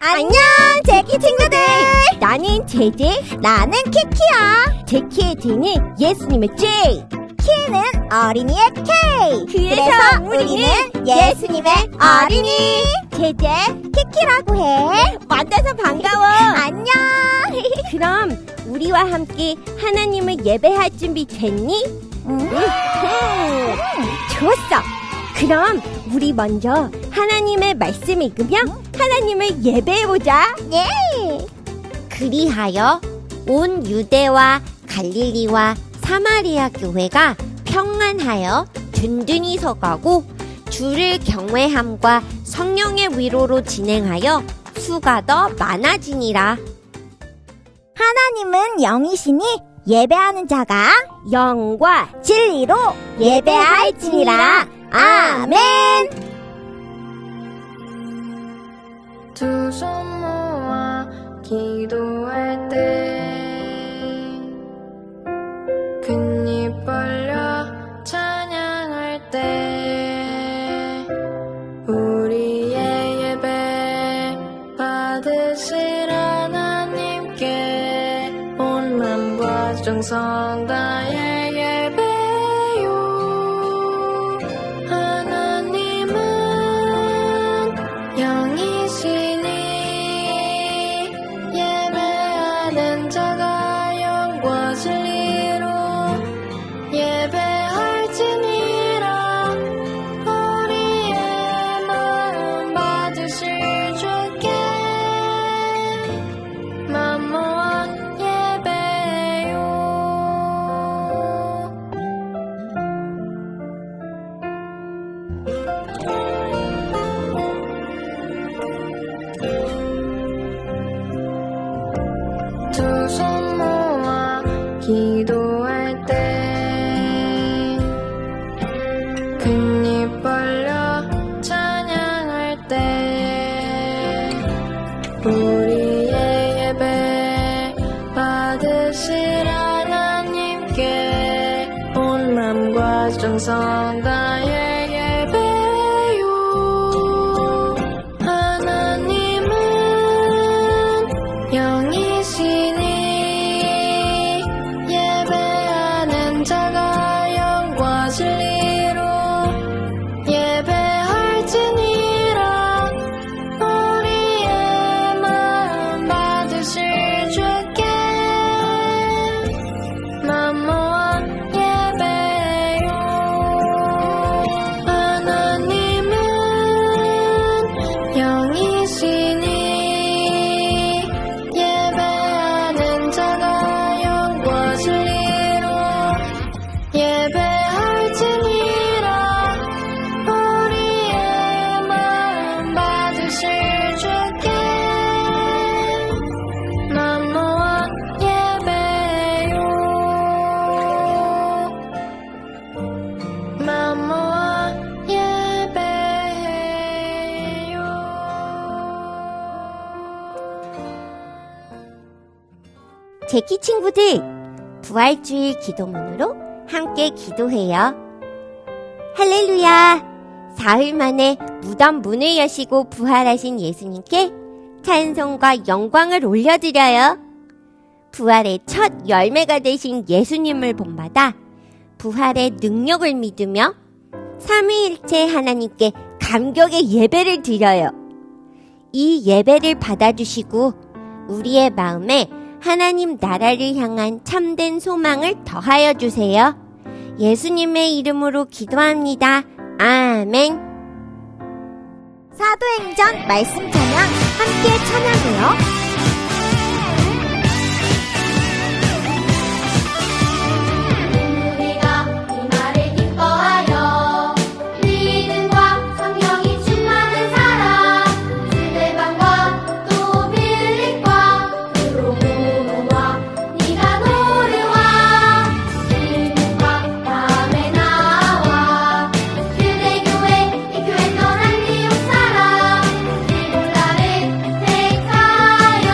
안녕, 제키 친구들. 나는 제제, 나는 키키야. 제키의 J는 예수님의 J, 키는 어린이의 K. 그래서 우리는 예수님의 어린이. 제제, 키키라고 해. 만나서 반가워. 안녕. 그럼 우리와 함께 하나님을 예배할 준비 됐니? 좋았어. 그럼 우리 먼저 하나님의 말씀 읽으며 하나님을 예배해보자. 예. 그리하여 온 유대와 갈릴리와 사마리아 교회가 평안하여 든든히 서가고 주를 경외함과 성령의 위로로 진행하여 수가 더 많아지니라. 하나님은 영이시니 예배하는 자가 영과 진리로 예배할지니라. 아멘. 두 손 모아 기도할 때 큰 입 벌려 찬양할 때 우리의 예배 받으실 하나님께 온 맘과 정성 다해 예배요. 하나님은 영이시니 예배하는 자가 영과 진리로 예배할지니라. 우리의 마음 받으실 주께 맘 모아 예배요. 두 손 모아 기도할 때 큰 입 벌려 찬양할 때 우리의 예배 받으실 하나님께 온 맘과 정성 다해 예배요. 하나님은 영이시니 예배하는 자가 영과 진리로 예배할지니라. 우리의 마음 받으실 주께 맘 모아 예배요. 하나님은 영이시니 예배하는 자가 영과 진리로 예배할지니라. 우리의 마음 받으실 주께 맘 모아 예배요. 맘 모아 예배요. 제키 친구들, 부활주일 기도문으로 함께 기도해요. 할렐루야! 사흘 만에 무덤 문을 여시고 부활하신 예수님께 찬송과 영광을 올려드려요. 부활의 첫 열매가 되신 예수님을 본받아 부활의 능력을 믿으며 삼위일체 하나님께 감격의 예배를 드려요. 이 예배를 받아주시고 우리의 마음에 하나님 나라를 향한 참된 소망을 더하여 주세요. 예수님의 이름으로 기도합니다. 아멘. 사도행전 말씀 찬양 함께 찬양해요. 우리가 이 말을 기뻐하여 믿음과 성령이 충만한 사람 스데반과 또 빌립과 드로모와 니가노르와 빌립과 다음에 나와 유대교회 이 교회 떠난 미국 사람 이볼라를 택하여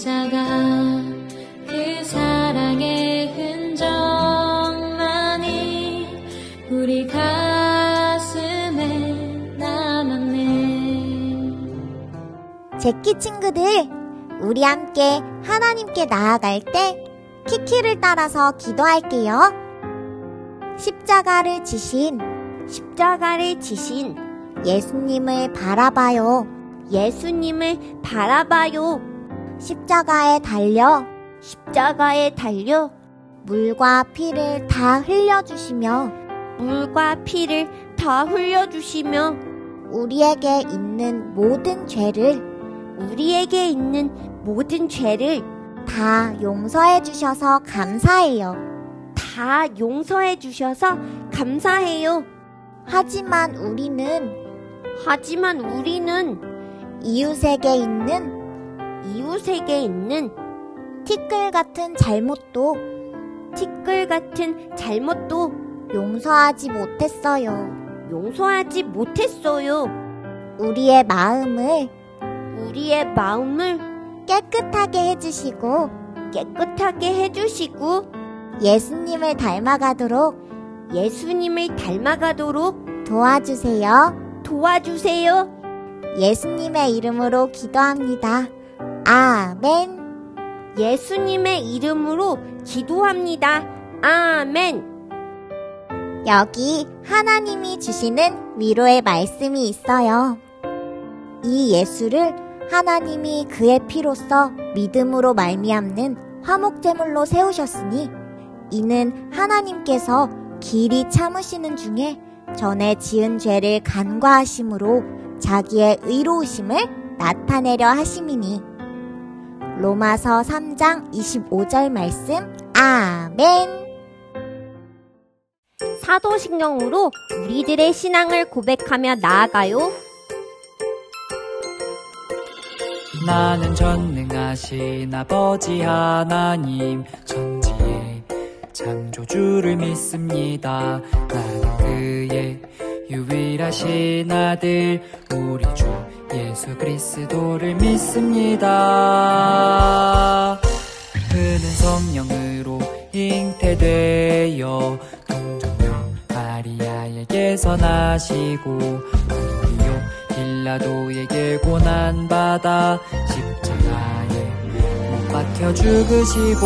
십자가 그 사랑의 흔적만이 우리 가슴에 남았네. 제키 친구들, 우리 함께 하나님께 나아갈 때 키키를 따라서 기도할게요. 십자가를 지신 예수님을 바라봐요. 십자가에 달려 물과 피를 다 흘려주시며 우리에게 있는 모든 죄를 다 용서해 주셔서 감사해요. 하지만 우리는 이웃에게 있는 티끌 같은 잘못도 용서하지 못했어요. 우리의 마음을 깨끗하게 해주시고 예수님을 닮아가도록 도와주세요. 예수님의 이름으로 기도합니다. 아멘. 여기 하나님이 주시는 위로의 말씀이 있어요. 이 예수를 하나님이 그의 피로써 믿음으로 말미암는 화목제물로 세우셨으니 이는 하나님께서 길이 참으시는 중에 전에 지은 죄를 간과하심으로 자기의 의로우심을 나타내려 하심이니. 로마서 3장 25절 말씀. 아멘. 사도신경으로 우리들의 신앙을 고백하며 나아가요. 나는 전능하신 아버지 하나님 천지의 창조주를 믿습니다. 나는 그의 유일하신 아들 우리 주 예수 그리스도를 믿습니다. 그는 성령으로 잉태되어 동정녀 마리아에게서 나시고 본디오 빌라도에게 고난받아 십자가에 못 박혀 죽으시고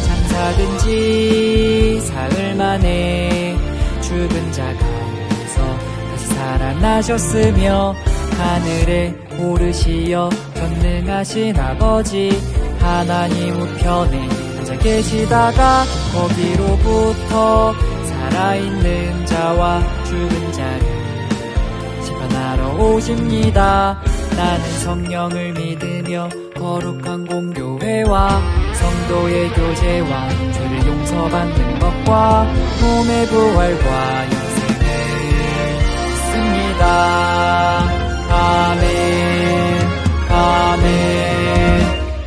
장사된 지 사흘 만에 죽은 자 가운데서 다시 살아나셨으며 하늘에 오르시어 전능하신 아버지 하나님 우편에 앉아 계시다가 거기로부터 살아있는 자와 죽은 자를 심판하러 오십니다. 나는 성령을 믿으며 거룩한 공교회와 성도의 교제와 죄를 용서받는 것과 몸의 부활과 영생을 믿습니다. 아멘. 아멘.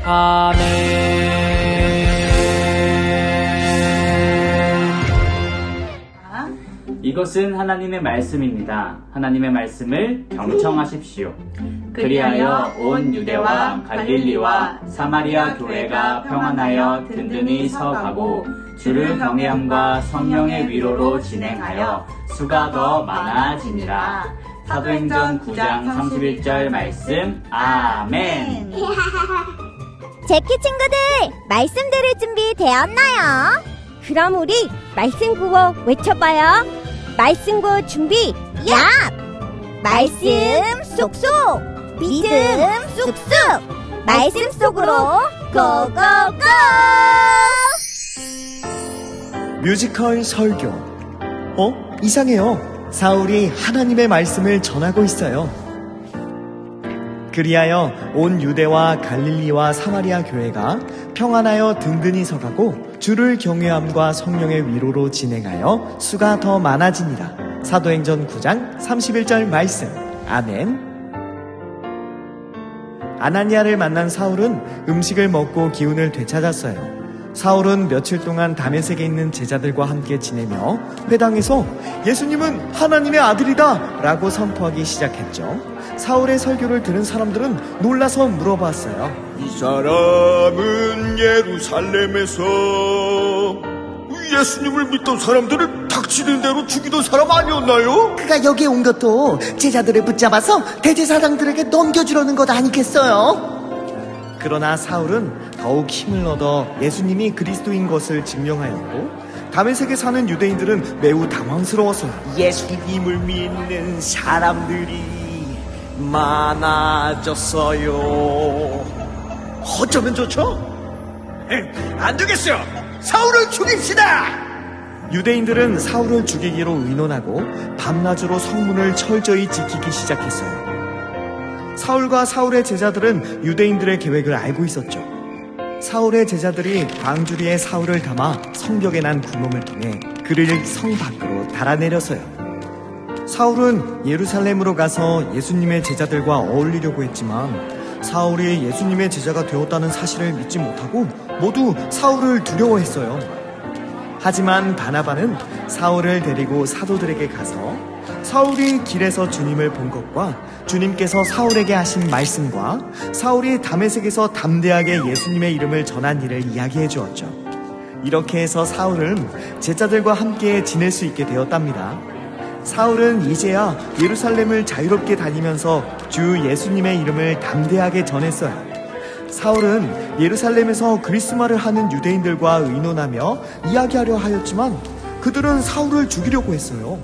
아멘. 이것은 하나님의 말씀입니다. 하나님의 말씀을 경청하십시오. 그리하여 온 유대와 갈릴리와 사마리아 교회가 평안하여 든든히 서가고 주를 경외함과 성령의 위로로 진행하여 수가 더 많아지니라. 사도행전 9장 31절 말씀. 아멘. 제키 친구들, 말씀 들을 준비 되었나요? 그럼 우리 말씀 구호 외쳐봐요. 말씀 구호 준비. 야! 말씀 쏙쏙! 믿음 쑥쑥! 말씀 속으로 고고고! 뮤지컬 설교. 이상해요. 사울이 하나님의 말씀을 전하고 있어요. 그리하여 온 유대와 갈릴리와 사마리아 교회가 평안하여 든든히 서가고 주를 경외함과 성령의 위로로 진행하여 수가 더 많아지니라. 사도행전 9장 31절 말씀. 아멘. 아나니아를 만난 사울은 음식을 먹고 기운을 되찾았어요. 사울은 며칠 동안 다메섹에 있는 제자들과 함께 지내며 회당에서 예수님은 하나님의 아들이다 라고 선포하기 시작했죠. 사울의 설교를 들은 사람들은 놀라서 물어봤어요. 이 사람은 예루살렘에서 예수님을 믿던 사람들을 닥치는 대로 죽이던 사람 아니었나요? 그가 여기에 온 것도 제자들을 붙잡아서 대제사장들에게 넘겨주려는 것 아니겠어요? 그러나 사울은 더욱 힘을 얻어 예수님이 그리스도인 것을 증명하였고 다메섹에 사는 유대인들은 매우 당황스러웠어요. 예수님을 믿는 사람들이 많아졌어요. 어쩌면 좋죠? 안 되겠어요. 사울을 죽입시다. 유대인들은 사울을 죽이기로 의논하고 밤낮으로 성문을 철저히 지키기 시작했어요. 사울과 사울의 제자들은 유대인들의 계획을 알고 있었죠. 사울의 제자들이 광주리에 사울을 담아 성벽에 난 구멍을 통해 그를 성 밖으로 달아내렸어요. 사울은 예루살렘으로 가서 예수님의 제자들과 어울리려고 했지만 사울이 예수님의 제자가 되었다는 사실을 믿지 못하고 모두 사울을 두려워했어요. 하지만 바나바는 사울을 데리고 사도들에게 가서 사울이 길에서 주님을 본 것과 주님께서 사울에게 하신 말씀과 사울이 다메섹에서 담대하게 예수님의 이름을 전한 일을 이야기해 주었죠. 이렇게 해서 사울은 제자들과 함께 지낼 수 있게 되었답니다. 사울은 이제야 예루살렘을 자유롭게 다니면서 주 예수님의 이름을 담대하게 전했어요. 사울은 예루살렘에서 그리스마를 하는 유대인들과 의논하며 이야기하려 하였지만 그들은 사울을 죽이려고 했어요.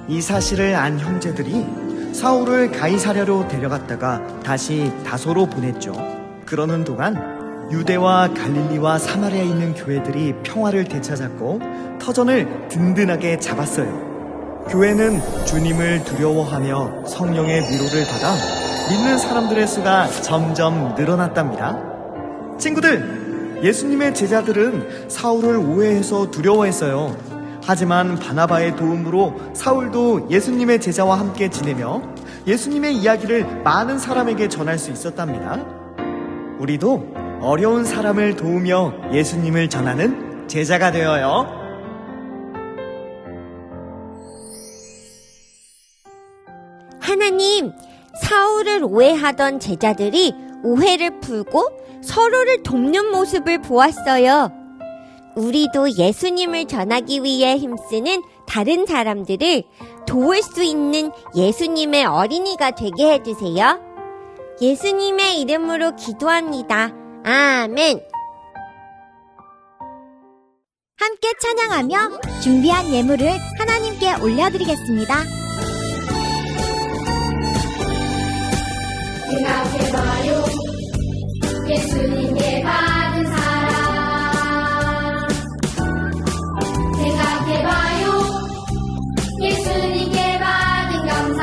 이 사실을 안 형제들이 사울을 가이사랴로 데려갔다가 다시 다소로 보냈죠. 그러는 동안 유대와 갈릴리와 사마리아에 있는 교회들이 평화를 되찾았고 터전을 든든하게 잡았어요. 교회는 주님을 두려워하며 성령의 위로를 받아 믿는 사람들의 수가 점점 늘어났답니다. 친구들, 예수님의 제자들은 사울을 오해해서 두려워했어요. 하지만 바나바의 도움으로 사울도 예수님의 제자와 함께 지내며 예수님의 이야기를 많은 사람에게 전할 수 있었답니다. 우리도 어려운 사람을 도우며 예수님을 전하는 제자가 되어요. 하나님, 사울을 오해하던 제자들이 오해를 풀고 서로를 돕는 모습을 보았어요. 우리도 예수님을 전하기 위해 힘쓰는 다른 사람들을 도울 수 있는 예수님의 어린이가 되게 해주세요. 예수님의 이름으로 기도합니다. 아멘. 함께 찬양하며 준비한 예물을 하나님께 올려드리겠습니다. 생각해봐요. 예수님께 받은 사랑. 생각해봐요. 예수님께 받은 감사.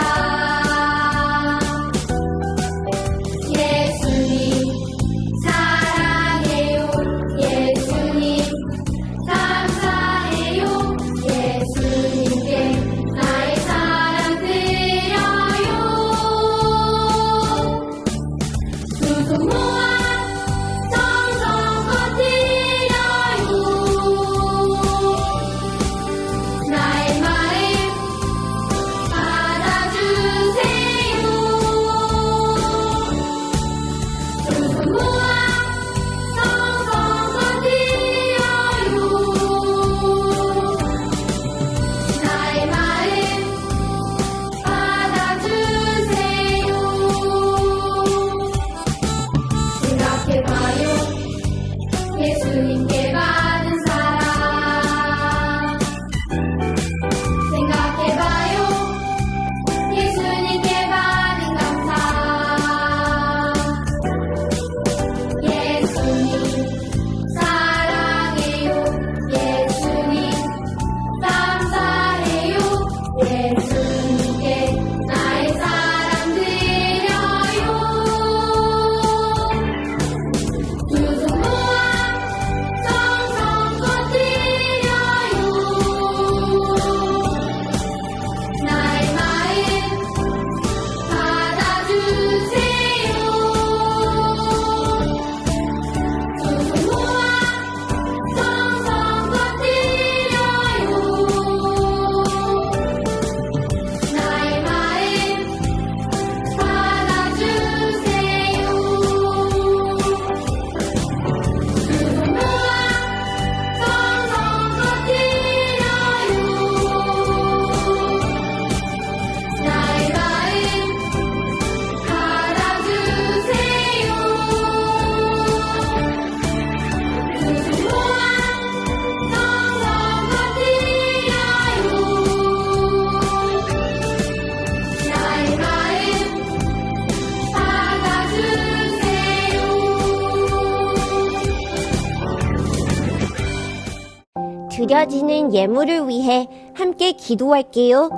예수님 사랑해요. 예수님 감사해요. 예수님께 나의 사랑 드려요. 두 손 모아 정성 드려지는 예물을 위해 함께 기도할게요.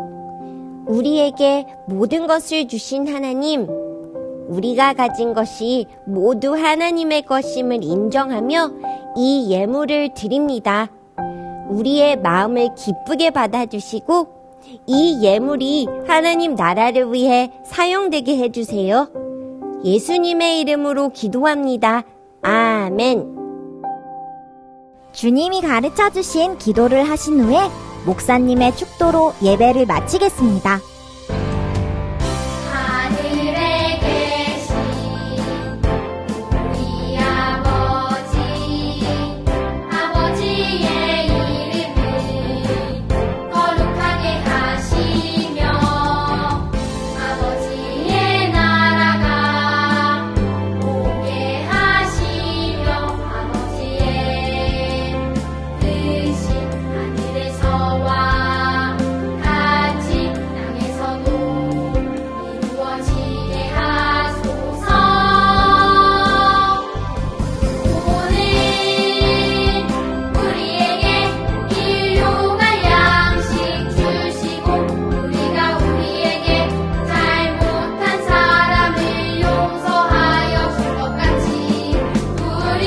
우리에게 모든 것을 주신 하나님, 우리가 가진 것이 모두 하나님의 것임을 인정하며 이 예물을 드립니다. 우리의 마음을 기쁘게 받아주시고 이 예물이 하나님 나라를 위해 사용되게 해주세요. 예수님의 이름으로 기도합니다. 아멘. 주님이 가르쳐 주신 기도를 하신 후에 목사님의 축도로 예배를 마치겠습니다. 하늘에 계신 우리 아버지, 아버지의 이름을 거룩하게 하시며 아버지의 나라가 오게 하시며 아버지의 뜻이 하늘에서와 같이 땅에서도 이루어지게 하소서. 오늘 우리에게 일용할 양식 주시고 우리가 우리에게 잘못한 사람을 용서하여 줄 것 같이 우리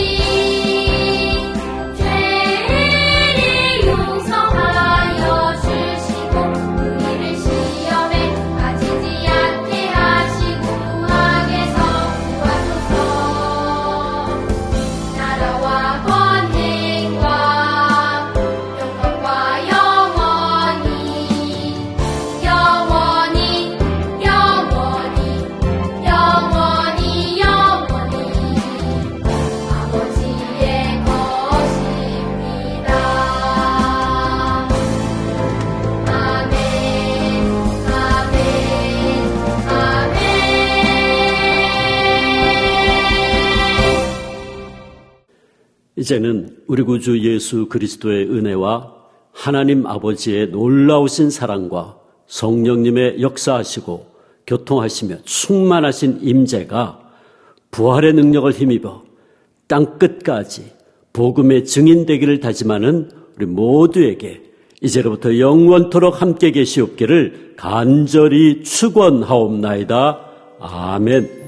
죄를 용서하여 주시고 우리를 시험에 빠지지 않게 하시고 악에서 구하소서. 나라와 권능과 영광과 영원히 영원히 영원히 영원히 영원히 아버지의 것입니다. 아멘, 아멘, 아멘. 이제는 우리 구주 예수 그리스도의 은혜와 하나님 아버지의 놀라우신 사랑과 성령님의 역사하시고 교통하시며 충만하신 임재가 부활의 능력을 힘입어 땅끝까지 복음의 증인되기를 다짐하는 우리 모두에게 이제로부터 영원토록 함께 계시옵기를 간절히 축원하옵나이다. 아멘.